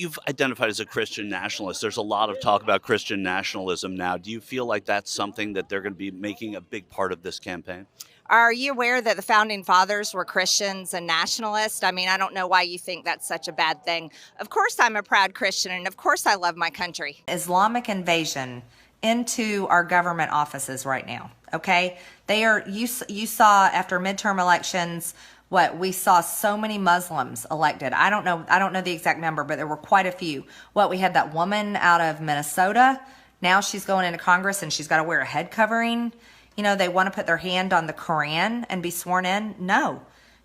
You've identified as a Christian nationalist. There's a lot of talk about Christian nationalism now. Do you feel like that's something that they're going to be making a big part of this campaign? Are you aware that the founding fathers were Christians and nationalists? I mean, I don't know why you think that's such a bad thing. Of course, I'm a proud Christian, and of course, I love my country. Islamic invasion into our government offices right now. Okay, they are. You saw after midterm elections. What we saw so many Muslims elected. I don't know the exact number, but there were quite a few. We had that woman out of Minnesota. Now she's going into Congress and she's got to wear a head covering. You know, they want to put their hand on the Quran and be sworn in. No,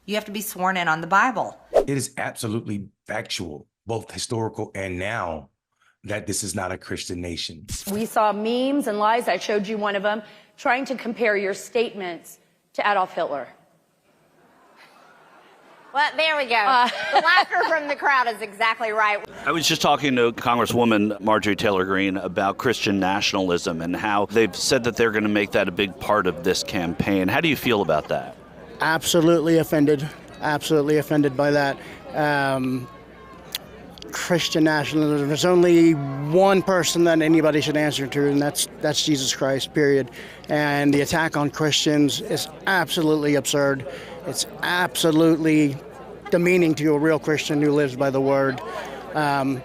you have to be sworn in on the Bible. It is absolutely factual, both historical and now, that this is not a Christian nation. We saw memes and lies, I showed you one of them, trying to compare your statements to Adolf Hitler. Well, there we go. The laughter from the crowd is exactly right. I was just talking to Congresswoman Marjorie Taylor Greene about Christian nationalism and how they've said that they're going to make that a big part of this campaign. How do you feel about that? Absolutely offended. Absolutely offended by that. Christian nationalism. There's only one person that anybody should answer to, and that's Jesus Christ, period. And the attack on Christians is absolutely absurd. It's absolutely demeaning to a real Christian who lives by the word. And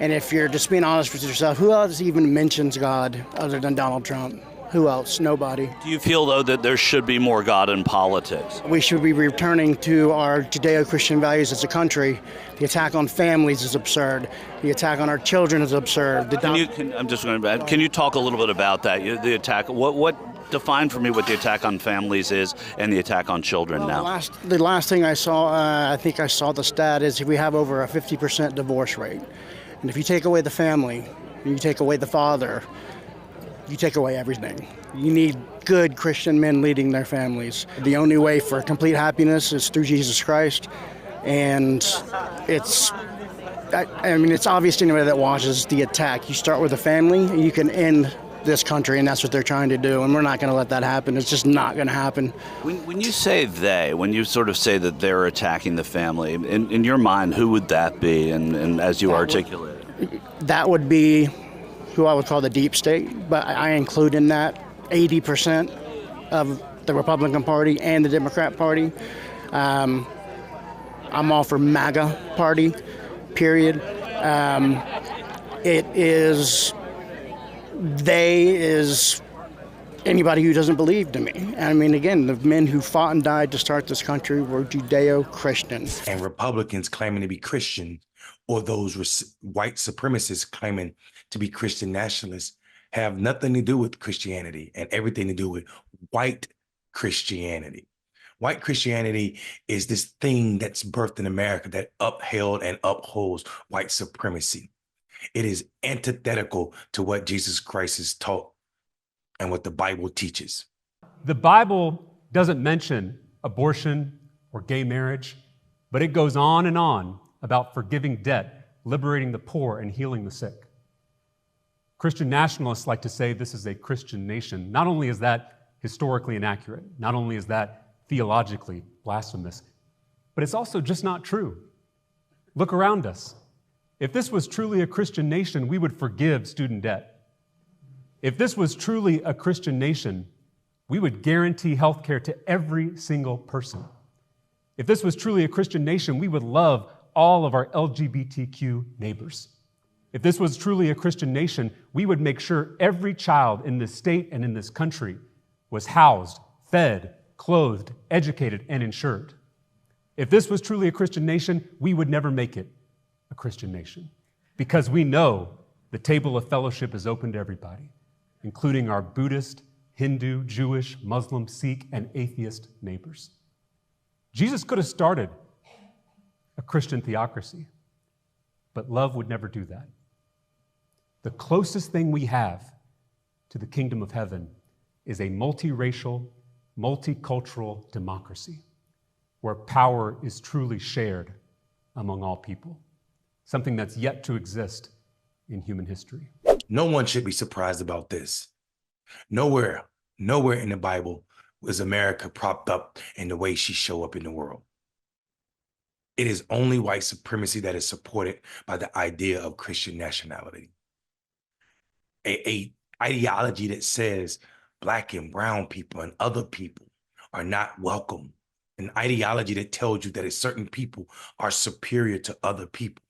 if you're just being honest with yourself, who else even mentions God other than Donald Trump? Who else? Nobody. Do you feel, though, that there should be more God in politics? We should be returning to our Judeo-Christian values as a country. The attack on families is absurd. The attack on our children is absurd. Can you talk a little bit about that? The attack. What define for me what the attack on families is and the attack on children now? The last thing I saw, I think I saw the stat, is we have over a 50% divorce rate. And if you take away the family, you take away the father, you take away everything. You need good Christian men leading their families. The only way for complete happiness is through Jesus Christ. And it's obvious to anybody that watches the attack. You start with a family, you can end this country, and that's what they're trying to do. And we're not going to let that happen. It's just not going to happen. When you say they, when you sort of say that they're attacking the family, in your mind, who would that be? And as you articulate it? That would be who I would call the deep state, but I include in that 80% of the Republican Party and the Democrat Party. I'm all for MAGA Party, period. They is anybody who doesn't believe to me. I mean, again, the men who fought and died to start this country were Judeo-Christians. And Republicans claiming to be Christian, or those white supremacists claiming to be Christian nationalists, have nothing to do with Christianity and everything to do with white Christianity. White Christianity is this thing that's birthed in America that upheld and upholds white supremacy. It is antithetical to what Jesus Christ has taught and what the Bible teaches. The Bible doesn't mention abortion or gay marriage, but it goes on and on about forgiving debt, liberating the poor, and healing the sick. Christian nationalists like to say this is a Christian nation. Not only is that historically inaccurate, not only is that theologically blasphemous, but it's also just not true. Look around us. If this was truly a Christian nation, we would forgive student debt. If this was truly a Christian nation, we would guarantee health care to every single person. If this was truly a Christian nation, we would love all of our LGBTQ neighbors. If this was truly a Christian nation, we would make sure every child in this state and in this country was housed, fed, clothed, educated, and insured. If this was truly a Christian nation, we would never make it a Christian nation, because we know the table of fellowship is open to everybody, including our Buddhist, Hindu, Jewish, Muslim, Sikh, and atheist neighbors. Jesus could have started a Christian theocracy, but love would never do that. The closest thing we have to the kingdom of heaven is a multiracial, multicultural democracy where power is truly shared among all people, something that's yet to exist in human history. No one should be surprised about this. Nowhere in the Bible was America propped up in the way she show up in the world. It is only white supremacy that is supported by the idea of Christian nationality. A ideology that says Black and brown people and other people are not welcome. An ideology that tells you that a certain people are superior to other people.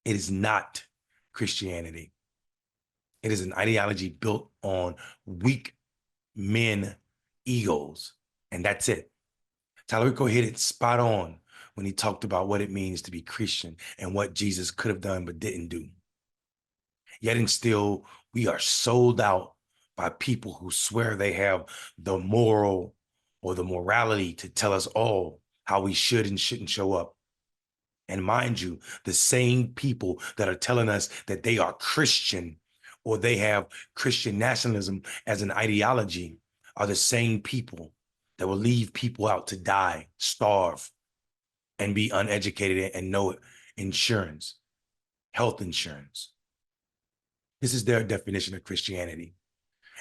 It is not Christianity. It is an ideology built on weak men egos, and that's it. Talarico hit it spot on when he talked about what it means to be Christian and what Jesus could have done but didn't do. Yet and still, we are sold out by people who swear they have the moral or the morality to tell us all how we should and shouldn't show up. And mind you, the same people that are telling us that they are Christian or they have Christian nationalism as an ideology are the same people that will leave people out to die, starve, and be uneducated and no insurance, health insurance. This is their definition of Christianity.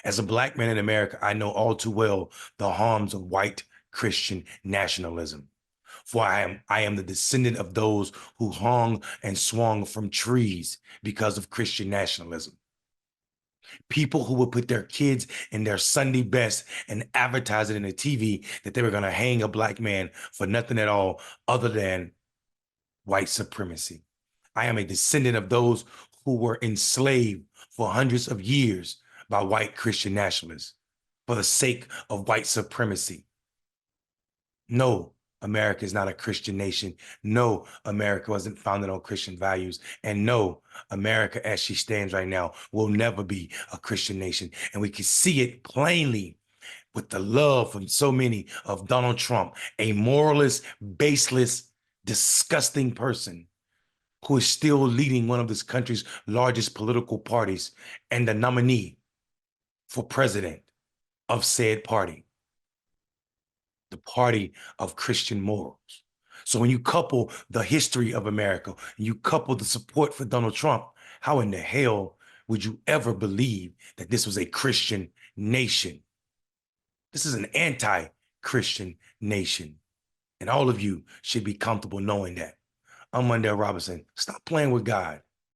As a Black man in America, I know all too well the harms of white Christian nationalism. For I am the descendant of those who hung and swung from trees because of Christian nationalism. People who would put their kids in their Sunday best and advertise it in the TV that they were going to hang a Black man for nothing at all other than white supremacy. I am a descendant of those who were enslaved for hundreds of years by white Christian nationalists for the sake of white supremacy. No, America is not a Christian nation. No, America wasn't founded on Christian values. And no, America as she stands right now will never be a Christian nation. And we can see it plainly with the love from so many of Donald Trump, a moralist, baseless, disgusting person who is still leading one of this country's largest political parties and the nominee for president of said party, the party of Christian morals. So when you couple the history of America, and you couple the support for Donald Trump, how in the hell would you ever believe that this was a Christian nation? This is an anti-Christian nation. And all of you should be comfortable knowing that. I'm Mondale Robinson. Stop playing with God.